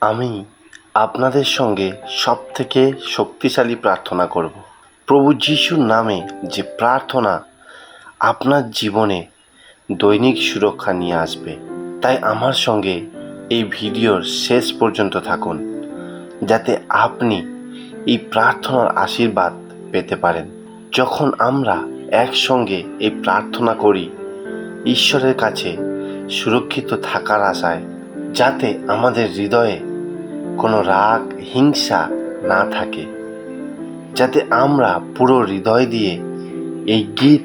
আমি আপনাদের সঙ্গে সবথেকে শক্তিশালী প্রার্থনা করব। প্রভু যিশুর নামে যে প্রার্থনা আপনার জীবনে দৈনিক সুরক্ষা নিয়ে আসবে। তাই আমার সঙ্গে এই ভিডিওর শেষ পর্যন্ত থাকুন, যাতে আপনি এই প্রার্থনার আশীর্বাদ পেতে পারেন। যখন আমরা একসঙ্গে এই প্রার্থনা করি ঈশ্বরের কাছে সুরক্ষিত থাকার আশায়, যাতে আমাদের হৃদয়ে কোনো রাগ হিংসা না থাকে, যাতে আমরা পুরো হৃদয় দিয়ে এই গীত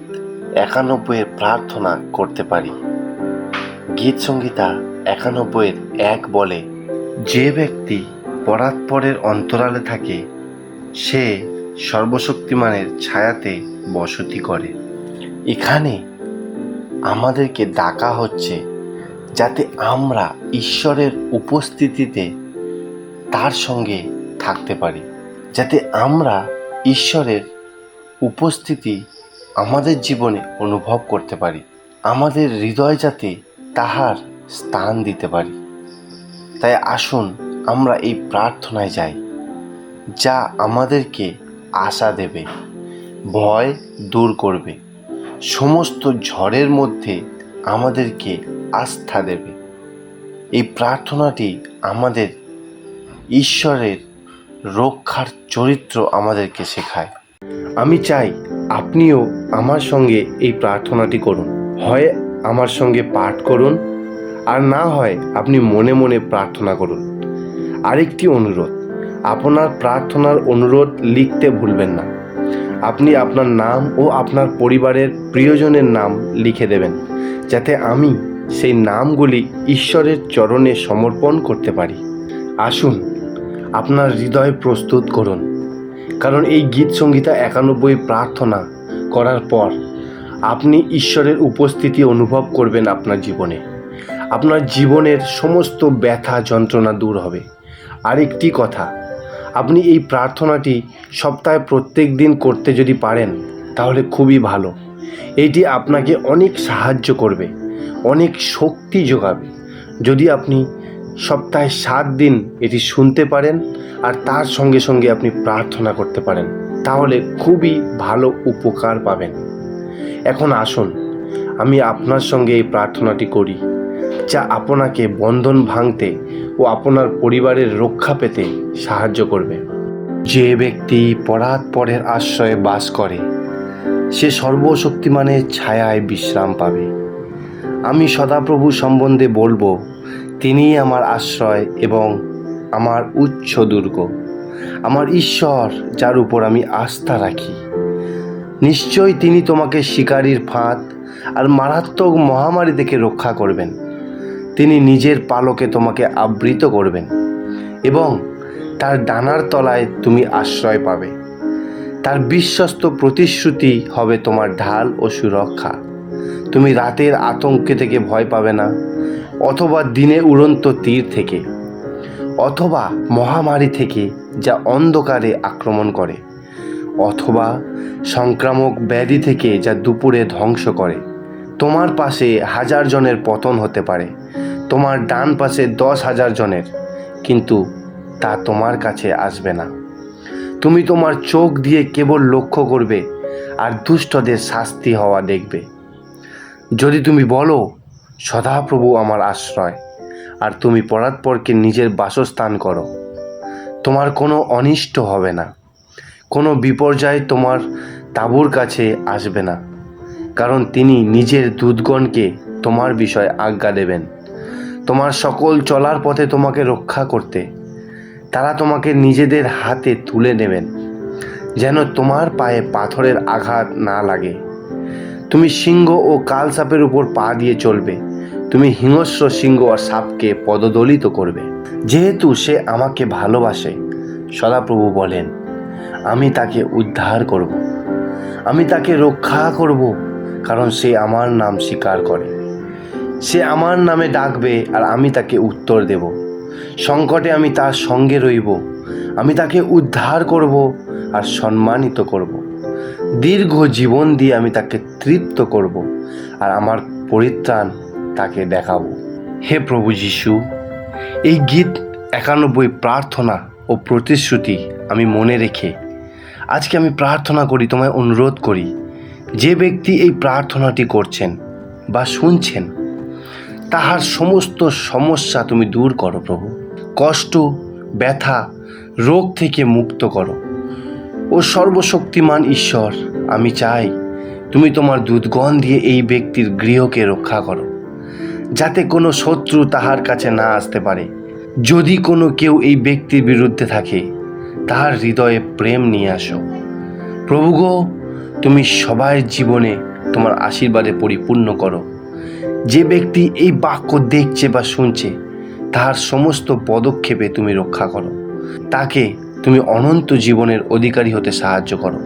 ৯১-এর প্রার্থনা করতে পারি। গীত সংহিতা ৯১-১ বলে, যে ব্যক্তি পরাৎপরের অন্তরালে থাকে সে সর্বশক্তিমানের ছায়াতে বসতি করে। এখানে আমাদেরকে ডাকা হচ্ছে যাতে আমরা ঈশ্বরের উপস্থিতিতে তার সঙ্গে থাকতে পারি, যাতে আমরা ঈশ্বরের উপস্থিতি আমাদের জীবনে অনুভব করতে পারি, আমাদের হৃদয় যাতে তাহার স্থান দিতে পারি। তাই আসুন আমরা এই প্রার্থনায় যাই, যা আমাদেরকে আশা দেবে, ভয় দূর করবে, সমস্ত ঝড়ের মধ্যে আমাদেরকে আস্থা দেবে। এই প্রার্থনাটি আমাদের ঈশ্বরের রক্ষার চরিত্র আমাদেরকে শেখায়। আমি চাই আপনিও আমার সঙ্গে এই প্রার্থনাটি করুন। হয় আমার সঙ্গে পাঠ করুন, আর না হয় আপনি মনে মনে প্রার্থনা করুন। আরেকটি অনুরোধ, আপনার প্রার্থনার অনুরোধ লিখতে ভুলবেন না। আপনি আপনার নাম ও আপনার পরিবারের প্রিয়জনের নাম লিখে দেবেন, যাতে আমি সেই নামগুলি ঈশ্বরের চরণে সমর্পণ করতে পারি। আসুন আপনার হৃদয় প্রস্তুত করুন, কারণ এই গীত সংহিতা ৯১ প্রার্থনা করার পর আপনি ঈশ্বরের উপস্থিতি অনুভব করবেন আপনার জীবনে। আপনার জীবনের সমস্ত ব্যথা যন্ত্রণা দূর হবে। আরেকটি কথা, আপনি এই প্রার্থনাটি সপ্তাহে প্রত্যেক দিন করতে যদি পারেন তাহলে খুবই ভালো। এটি আপনাকে অনেক সাহায্য করবে, অনেক শক্তি যোগাবে। যদি আপনি সপ্তাহে ৭ দিন এটি শুনতে পারেন আর তার সঙ্গে সঙ্গে আপনি প্রার্থনা করতে পারেন, তাহলে খুবই ভালো উপকার পাবেন। এখন আসুন আমি আপনার সঙ্গে এই প্রার্থনাটি করি, যা আপনাকে বন্ধন ভাঙতে ও আপনার পরিবারের রক্ষা পেতে সাহায্য করবে। যে ব্যক্তি পরাৎপরের আশ্রয়ে বাস করে সে সর্বশক্তিমানের ছায়ায় বিশ্রাম পাবে। আমি সদাপ্রভু সম্বন্ধে বলবো, তিনিই আমার আশ্রয় এবং আমার উচ্চ দুর্গ, আমার ঈশ্বর যার উপর আমি আস্থা রাখি। নিশ্চয়ই তিনি তোমাকে শিকারীর ফাঁদ আর মারাত্মক মহামারী থেকে রক্ষা করবেন। তিনি নিজের পালকে তোমাকে আবৃত করবেন এবং তার ডানার তলায় তুমি আশ্রয় পাবে। তার বিশ্বস্ত প্রতিশ্রুতি হবে তোমার ঢাল ও সুরক্ষা। তুমি রাতের আতঙ্কে থেকে ভয় পাবে না, অথবা দিনে উড়ন্ত তীর থেকে, অথবা মহামারী থেকে যা অন্ধকারে আক্রমণ করে, অথবা সংক্রামক ব্যাধি থেকে যা দুপুরে ধ্বংস করে। তোমার পাশে ১০০০ জনের পতন হতে পারে, তোমার ডান পাশে ১০,০০০ জনের, কিন্তু তা তোমার কাছে আসবে না। তুমি তোমার চোখ দিয়ে কেবল লক্ষ্য করবে আর দুষ্টদের শাস্তি হওয়া দেখবে। যদি তুমি বলো, সদাপ্রভু আমার আশ্রয়, আর তুমি পরাৎপরকে নিজের বাসস্থান করো, তোমার কোনো অনিষ্ট হবে না, কোনো বিপর্যয় তোমার তাঁবুর কাছে আসবে না, কারণ তিনি নিজের দূতগণকে তোমার বিষয়ে আজ্ঞা দেবেন তোমার সকল চলার পথে তোমাকে রক্ষা করতে। তারা তোমাকে নিজেদের হাতে তুলে নেবেন, যেন তোমার পায়ে পাথরের আঘাত না লাগে। তুমি সিংহ ও কালসাপের উপর পা দিয়ে চলবে, তুমি হিংস্র সিংহ আর সাপকে পদদলিত করবে। যেহেতু সে আমাকে ভালোবাসে, সদাপ্রভু বলেন, আমি তাকে উদ্ধার করব, আমি তাকে রক্ষা করব, কারণ সে আমার নাম স্বীকার করে। সে আমার নামে ডাকবে আর আমি তাকে উত্তর দেব। সংকটে আমি তার সঙ্গে রইব, আমি তাকে উদ্ধার করব আর সম্মানিত করব। দীর্ঘ জীবন দিয়ে আমি তাকে তৃপ্ত করব আর আমার পরিত্রাণ তাকে দেখাবো। হে প্রভু যিশু, এই গীত 91 প্রার্থনা ও প্রতিশ্রুতি আমি মনে রেখে আজকে আমি প্রার্থনা করি, তোমায় অনুরোধ করি, যে ব্যক্তি এই প্রার্থনাটি করছেন বা শুনছেন তাহার সমস্ত সমস্যা তুমি দূর করো প্রভু। কষ্ট, ব্যথা, রোগ থেকে মুক্ত করো। ও সর্বশক্তিমান ঈশ্বর, আমি চাই তুমি তোমার দূতগণ দিয়ে এই ব্যক্তির গৃহকে রক্ষা করো, যাতে কোনো শত্রু তাহার কাছে না আসতে পারে। যদি কোনো কেউ এই ব্যক্তির বিরুদ্ধে থাকে, তাহার হৃদয়ে প্রেম নিয়ে আসো প্রভু গো। তুমি সবার জীবনে তোমার আশীর্বাদে পরিপূর্ণ করো। যে ব্যক্তি এই বাক্য দেখছে বা শুনছে, তাহার সমস্ত পদক্ষেপে তুমি রক্ষা করো। তাকে তুমি অনন্ত জীবনের অধিকারী হতে সাহায্য করো।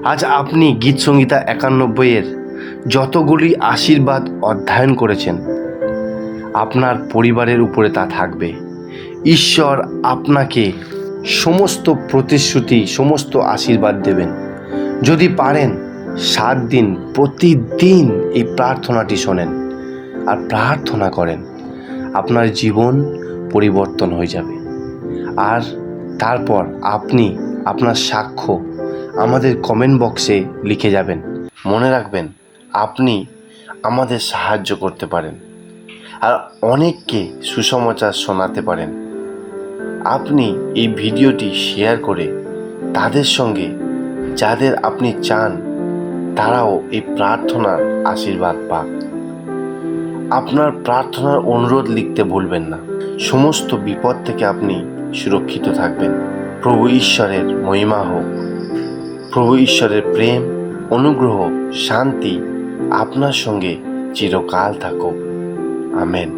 আজ আপনি গীতসংহিতা 91 যতগুলি আশীর্বাদ অধ্যয়ন করেছেন, আপনার পরিবারের উপরে তা থাকবে। ঈশ্বর আপনাকে সমস্ত প্রতিশ্রুতি, সমস্ত আশীর্বাদ দেবেন। যদি পারেন 7 দিন প্রতিদিন এই প্রার্থনাটি শোনেন আর প্রার্থনা করেন, আপনার জীবন পরিবর্তন হয়ে যাবে। আর তারপর আপনি আপনার সাক্ষ্য আমাদের কমেন্ট বক্সে লিখে যাবেন। মনে রাখবেন, আপনি আমাদের সাহায্য করতে পারেন আর অনেককে সুসমাচার শোনাতে পারেন। আপনি এই ভিডিওটি শেয়ার করে তাদের সঙ্গে, যাদের আপনি চান তারাও এই প্রার্থনার আশীর্বাদ পাক। আপনার প্রার্থনার অনুরোধ লিখতে ভুলবেন না। সমস্ত বিপদ থেকে আপনি সুরক্ষিত থাকবেন। প্রভু ঈশ্বরের মহিমা হোক। প্রভু ঈশ্বরের প্রেম, অনুগ্রহ, শান্তি আপনার সঙ্গে চিরকাল থাকুক। আমেন।